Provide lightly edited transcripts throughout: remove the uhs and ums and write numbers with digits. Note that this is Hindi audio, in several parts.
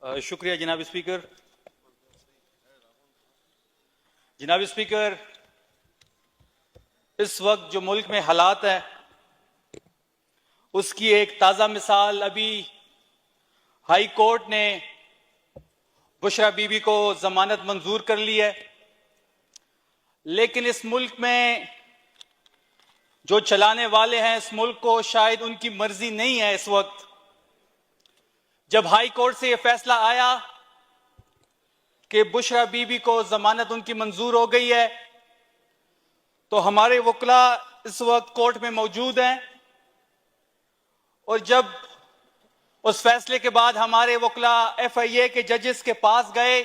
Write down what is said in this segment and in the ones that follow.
शुक्रिया जनाब स्पीकर। जनाब स्पीकर, इस वक्त जो मुल्क में हालात है उसकी एक ताज़ा मिसाल अभी हाई कोर्ट ने बुशरा बीबी को जमानत मंजूर कर ली है, लेकिन इस मुल्क में जो चलाने वाले हैं इस मुल्क को शायद उनकी मर्जी नहीं है। इस वक्त जब हाई कोर्ट से यह फैसला आया कि बुशरा बीबी को जमानत उनकी मंजूर हो गई है, तो हमारे वकला इस वक्त कोर्ट में मौजूद हैं और जब उस फैसले के बाद हमारे वकला FIA के जजेस के पास गए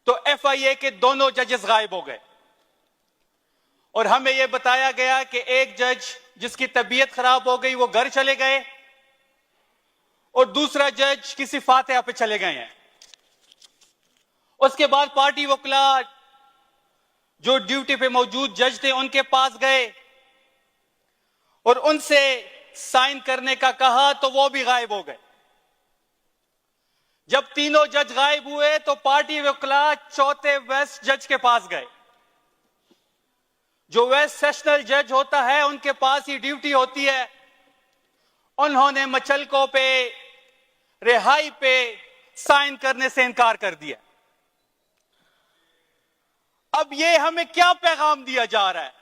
तो FIA के दोनों जजेस गायब हो गए और हमें यह बताया गया कि एक जज जिसकी तबीयत खराब हो गई वो घर चले गए और दूसरा जज किसी फातिहा पे चले गए हैं। उसके बाद पार्टी वकला जो ड्यूटी पे मौजूद जज थे उनके पास गए और उनसे साइन करने का कहा तो वो भी गायब हो गए। जब तीनों जज गायब हुए तो पार्टी वकला चौथे वेस्ट जज के पास गए। जो वेस्ट सेशनल जज होता है उनके पास ही ड्यूटी होती है। उन्होंने मचलकों पे रिहाई पे साइन करने से इनकार कर दिया। अब ये हमें क्या पैगाम दिया जा रहा है?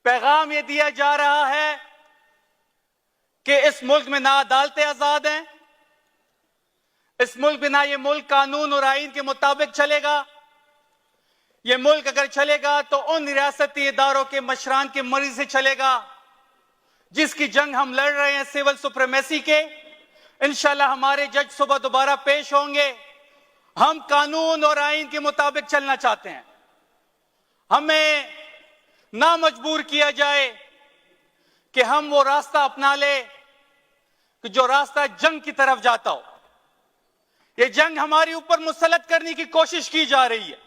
पैगाम ये दिया जा रहा है कि इस मुल्क में ना अदालतें आजाद हैं, इस मुल्क में ना ये मुल्क कानून और आईन के मुताबिक चलेगा। ये मुल्क अगर चलेगा तो उन रियासती इदारों के मशरान की मर्जी से चलेगा जिसकी जंग हम लड़ रहे हैं सिविल सुप्रीमेसी के। इंशाल्लाह हमारे जज सुबह दोबारा पेश होंगे। हम कानून और आईन के मुताबिक चलना चाहते हैं। हमें ना मजबूर किया जाए कि हम वो रास्ता अपना ले कि जो रास्ता जंग की तरफ जाता हो। ये जंग हमारे ऊपर मुसल्लत करने की कोशिश की जा रही है।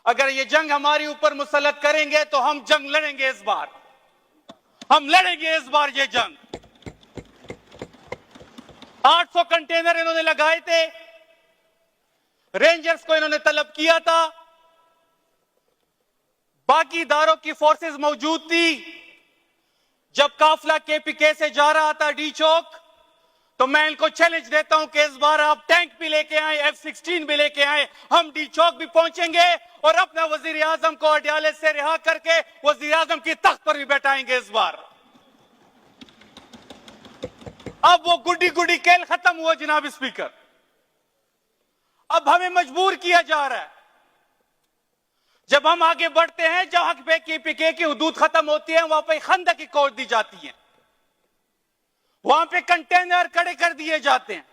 अगर ये जंग हमारे ऊपर मुसल्लत करेंगे तो हम जंग लड़ेंगे। इस बार हम लड़ेंगे। इस बार ये जंग 800 कंटेनर इन्होंने लगाए थे, रेंजर्स को इन्होंने तलब किया था, बाकी इदारों की फोर्सेस मौजूद थी। जब काफिला KPK से जा रहा था डी चौक तो मैं इनको चैलेंज देता हूं कि इस बार आप टैंक भी लेके आए, F-16 भी लेके आए, हम डी चौक भी पहुंचेंगे और अपना वजीर आजम को अडयाले से रिहा करके वजीर आजम की तख्त पर भी बैठाएंगे। इस बार अब वो गुड्डी गुड्डी खेल खत्म हुआ जनाब स्पीकर। अब हमें मजबूर किया जा रहा है। जब हम आगे बढ़ते हैं जहां पे KPK की हुदूद खत्म होती है वहां पे खंदक की कोड दी जाती है, वहां पे कंटेनर खड़े कर दिए जाते हैं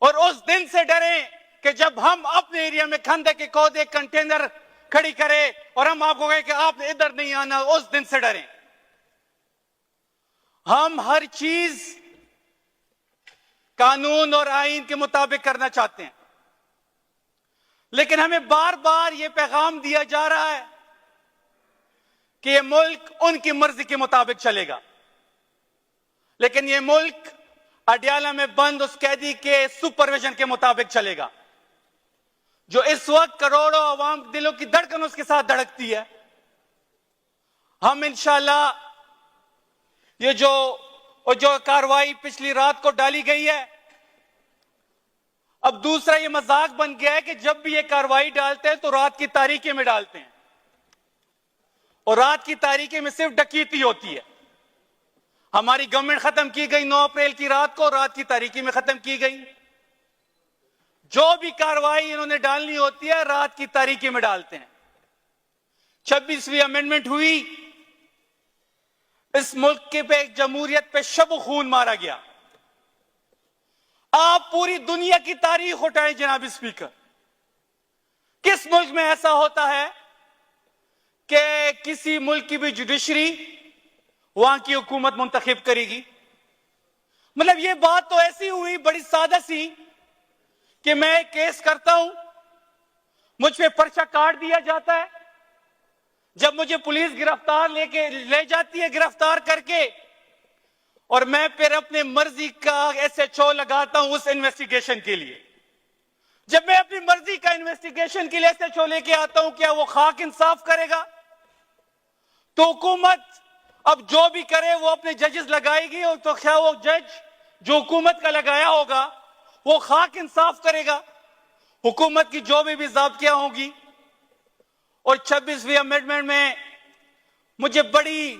और उस दिन से डरे कि जब हम अपने एरिया में खंदक की कोड एक कंटेनर खड़ी करें और हम आपको कहें कि आपने इधर नहीं आना, उस दिन से डरे। हम हर चीज कानून और आईन के मुताबिक करना चाहते हैं, लेकिन हमें बार बार यह पैगाम दिया जा रहा है कि यह मुल्क उनकी मर्जी के मुताबिक चलेगा। लेकिन यह मुल्क अडयाला में बंद उस कैदी के सुपरविजन के मुताबिक चलेगा जो इस वक्त करोड़ों अवाम दिलों की धड़कन उसके साथ धड़कती है। हम इंशाल्लाह ये जो कार्रवाई पिछली रात को डाली गई है, अब दूसरा ये मजाक बन गया है कि जब भी ये कार्रवाई डालते हैं तो रात की तारीकी में डालते हैं और रात की तारीकी में सिर्फ डकैती होती है। हमारी गवर्नमेंट खत्म की गई 9 अप्रैल की रात को, रात की तारीकी में खत्म की गई। जो भी कार्रवाई इन्होंने डालनी होती है रात की तारीकी में डालते हैं। 26वीं अमेंडमेंट हुई, इस मुल्क के पे जमहूरियत पे शब खून मारा गया। आप पूरी दुनिया की तारीख उठाएं जनाब स्पीकर, किस मुल्क में ऐसा होता है कि किसी मुल्क की भी जुडिशरी वहां की हुकूमत मुंतखब करेगी? मतलब ये बात तो ऐसी हुई बड़ी सादा सी कि मैं एक केस करता हूं, मुझ पे पर्चा काट दिया जाता है, जब मुझे पुलिस गिरफ्तार ले जाती है गिरफ्तार करके और मैं फिर अपने मर्जी का SHO लगाता हूं उस इन्वेस्टिगेशन के लिए। जब मैं अपनी मर्जी का इन्वेस्टिगेशन के लिए SHO लेके आता हूं, क्या वो खाक इंसाफ करेगा? तो हुकूमत अब जो भी करे वो अपने जजेस लगाएगी, और तो क्या वो जज जो हुकूमत का लगाया होगा वो खाक इंसाफ करेगा? हुकूमत की जो भी ज़ाब्तियां होंगी। और 26वीं अमेंडमेंट में मुझे बड़ी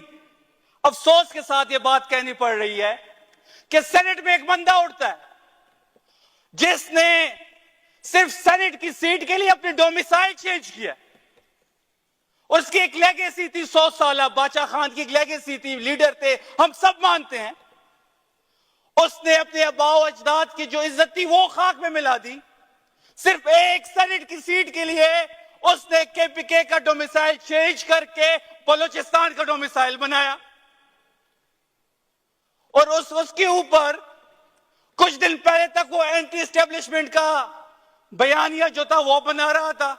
अफसोस के साथ ये बात कहनी पड़ रही है कि सेनेट में एक बंदा उठता है जिसने सिर्फ सेनेट की सीट के लिए अपनी डोमिसाइल चेंज किया। और उसकी एक लेगेसी थी 100 साल, बादशाह खान की एक लेगेसी थी, लीडर थे, हम सब मानते हैं। उसने अपने अबाओ अजदाद की जो इज्जत थी वो खाक में मिला दी। सिर्फ एक सेनेट की सीट के लिए उसने KPK का डोमिसाइल चेंज करके बलूचिस्तान का डोमिसाइल बनाया। और उसके ऊपर कुछ दिन पहले तक वो एंटी एस्टेब्लिशमेंट का बयानिया जो था वो बना रहा था,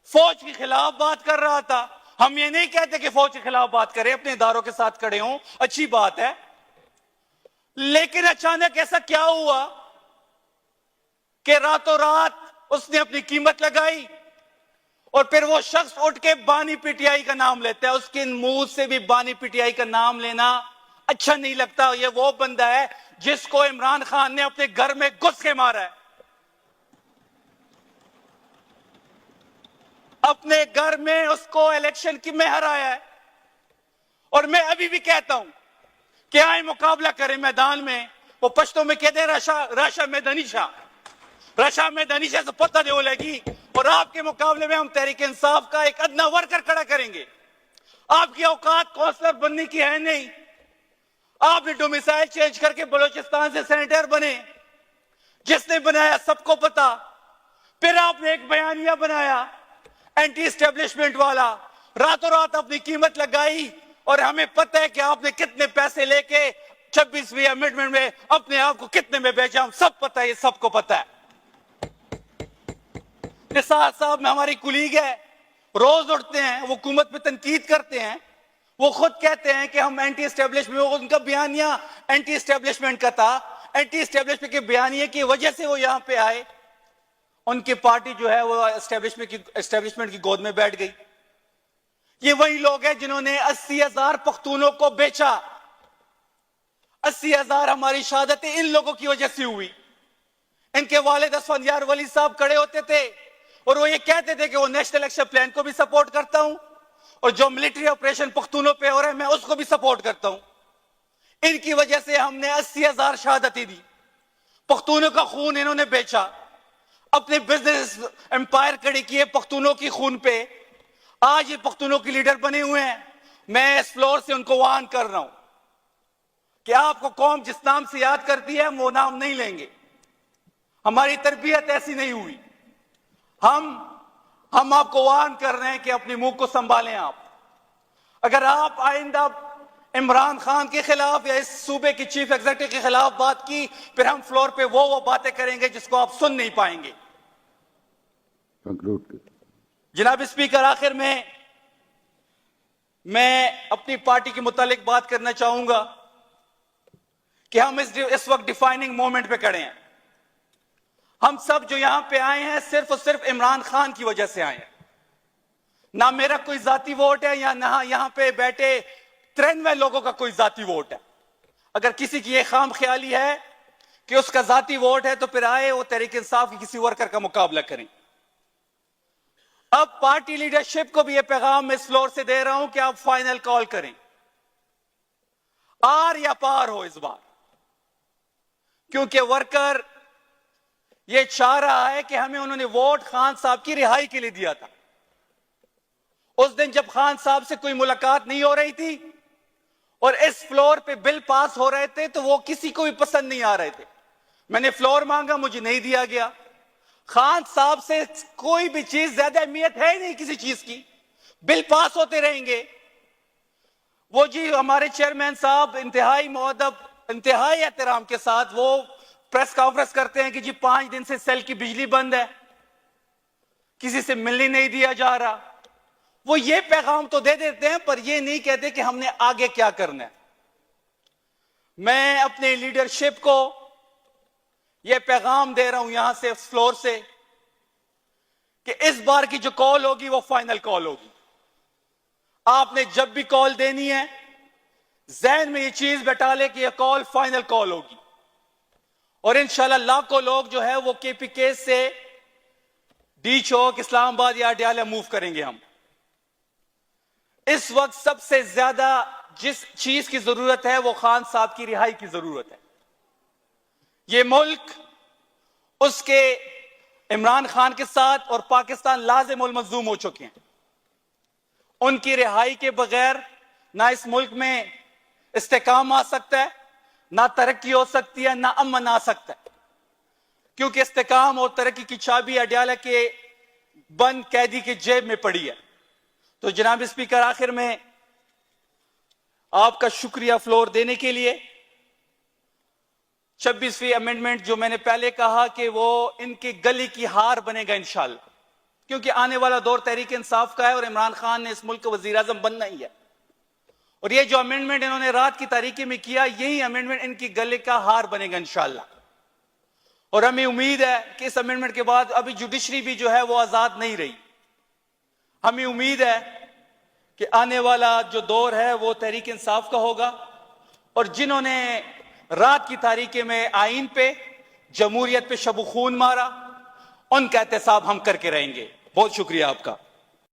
फौज के खिलाफ बात कर रहा था। हम ये नहीं कहते कि फौज के खिलाफ बात करें, अपने इदारों के साथ खड़े हों, अच्छी बात है। लेकिन अचानक ऐसा क्या हुआ कि रातों रात उसने अपनी कीमत लगाई और फिर वो शख्स उठ के बानी PTI का नाम लेता है। उसके मुंह से भी बानी PTI का नाम लेना अच्छा नहीं लगता। ये वो बंदा है जिसको इमरान खान ने अपने घर में घुस के मारा है, अपने घर में उसको इलेक्शन की में हराया है। और मैं अभी भी कहता हूं कि आए मुकाबला करें मैदान में। वो पश्तो में कहते हैं राशा मैदानीशा, रशा मैदानीशा से पता नहीं लगी। और आपके मुकाबले में हम तहरीक इंसाफ का एक अदना वर्कर खड़ा करेंगे। आपकी औकात काउंसलर बनने की है नहीं। आपने डोमिसाइल चेंज करके बलूचिस्तान से सेनेटर बने, जिसने बनाया सबको पता। फिर आपने एक बयानिया बनाया एंटी एस्टेब्लिशमेंट वाला, रातों रात अपनी कीमत लगाई। और हमें पता है कि आपने कितने पैसे लेके 26वीं अमेंडमेंट में अपने आप को कितने में बेचा, हम सब पता है, ये सबको पता है। निसार साहब में हमारी कुलीग है, रोज उठते हैं, वो हुकूमत पे तनकीद करते हैं। वो खुद कहते हैं कि हम एंटी एस्टेब्लिशमेंट, उनका बयानिया एंटी एस्टेब्लिशमेंट का था। एंटी एस्टेब्लिशमेंट के बयानिए की वजह से वो यहां पे आए। उनकी पार्टी जो है वो एस्टेब्लिशमेंट की गोद में बैठ गई। ये वही लोग हैं जिन्होंने 80,000 पख्तूनों को बेचा। 80,000 हमारी शहादतें इन लोगों की वजह से हुई। इनके वालिद असफंदियार वली साहब खड़े होते थे और वो ये कहते थे कि वो नेशनल एक्शन प्लान को भी सपोर्ट करता हूं और जो मिलिट्री ऑपरेशन पख्तूनों पे हो रहा है मैं उसको भी सपोर्ट करता हूं। इनकी वजह से हमने 80,000 शहादतें दी। पख्तूनों का खून इन्होंने बेचा, अपने बिजनेस एम्पायर खड़े किए पख्तूनों की खून पे। आज ये पख्तूनों के लीडर बने हुए हैं। मैं इस फ्लोर से उनको वार्न कर रहा हूं कि आपको कौम जिस नाम से याद करती है हम वो नाम नहीं लेंगे। हमारी तरबियत ऐसी नहीं हुई। हम आपको वार्न कर रहे हैं कि अपने मुंह को संभालें। आप अगर आप आइंदा इमरान खान के खिलाफ या इस सूबे की चीफ एग्जीक्यूटिव के खिलाफ बात की, फिर हम फ्लोर पे वो बातें करेंगे जिसको आप सुन नहीं पाएंगे। जनाब स्पीकर, आखिर में मैं अपनी पार्टी के मुतालिक बात करना चाहूंगा कि हम इस वक्त डिफाइनिंग मोमेंट पे खड़े हैं। हम सब जो यहां पे आए हैं सिर्फ और सिर्फ इमरान खान की वजह से आए हैं। ना मेरा कोई जाती वोट है या ना यहां पे बैठे 93 लोगों का कोई जाती वोट है। अगर किसी की यह खाम ख्याली है कि उसका जाती वोट है तो फिर आए वो तहरीक इंसाफ की किसी वर्कर का मुकाबला करें। अब पार्टी लीडरशिप को भी यह पैगाम मैं इस फ्लोर से दे रहा हूं कि आप फाइनल कॉल करें, आर या पार हो इस बार। क्योंकि वर्कर ये चाह रहा है कि हमें उन्होंने वोट खान साहब की रिहाई के लिए दिया था। उस दिन जब खान साहब से कोई मुलाकात नहीं हो रही थी और इस फ्लोर पे बिल पास हो रहे थे तो वो किसी को भी पसंद नहीं आ रहे थे। मैंने फ्लोर मांगा, मुझे नहीं दिया गया। खान साहब से कोई भी चीज ज्यादा अहमियत है ही नहीं किसी चीज की, बिल पास होते रहेंगे। वो जी हमारे चेयरमैन साहब इंतहाई मुअद्दब, इंतहाई एहतराम के साथ वो प्रेस कॉन्फ्रेंस करते हैं कि जी 5 दिन से सेल की बिजली बंद है, किसी से मिलने नहीं दिया जा रहा। वो ये पैगाम तो दे देते हैं पर ये नहीं कहते कि हमने आगे क्या करना है। मैं अपने लीडरशिप को यह पैगाम दे रहा हूं यहां से, फ्लोर से, कि इस बार की जो कॉल होगी वो फाइनल कॉल होगी। आपने जब भी कॉल देनी है, जहन में ये चीज बैठा ले कि यह कॉल फाइनल कॉल होगी, और इंशाल्लाह लाखों लोग जो है वो केपीके से डी चौक, इस्लामाबाद या अडयाला मूव करेंगे। हम इस वक्त सबसे ज्यादा जिस चीज की जरूरत है वो खान साहब की रिहाई की जरूरत है। ये मुल्क उसके इमरान खान के साथ और पाकिस्तान लाजिम उल मज़लूम हो चुके हैं। उनकी रिहाई के बगैर ना इस मुल्क में इस्तेकाम आ सकता है, ना तरक्की हो सकती है, ना अमन आ सकता है, क्योंकि इस्तेकाम और तरक्की की चाबी अडयाला के बंद कैदी के जेब में पड़ी है। तो जनाब स्पीकर, आखिर में आपका शुक्रिया फ्लोर देने के लिए। 26वीं अमेंडमेंट जो मैंने पहले कहा कि वो इनके गले की हार बनेगा इंशाल्लाह, क्योंकि आने वाला दौर तहरीक इंसाफ का है और इमरान खान ने इस मुल्क का वजीर आजम बनना ही है। और ये जो अमेंडमेंट इन्होंने रात की तारीकी में किया, यही अमेंडमेंट इनकी गले का हार बनेगा इंशाल्लाह। और हमें उम्मीद है कि इस अमेंडमेंट के बाद अभी जुडिशरी भी जो है वो आजाद नहीं रही। हमें उम्मीद है कि आने वाला जो दौर है वो तहरीक इंसाफ का होगा, और जिन्होंने रात की तारीकी में आईन पे, जमहूरियत पे शब खून मारा, उनका एहतसाब हम करके रहेंगे। बहुत शुक्रिया आपका।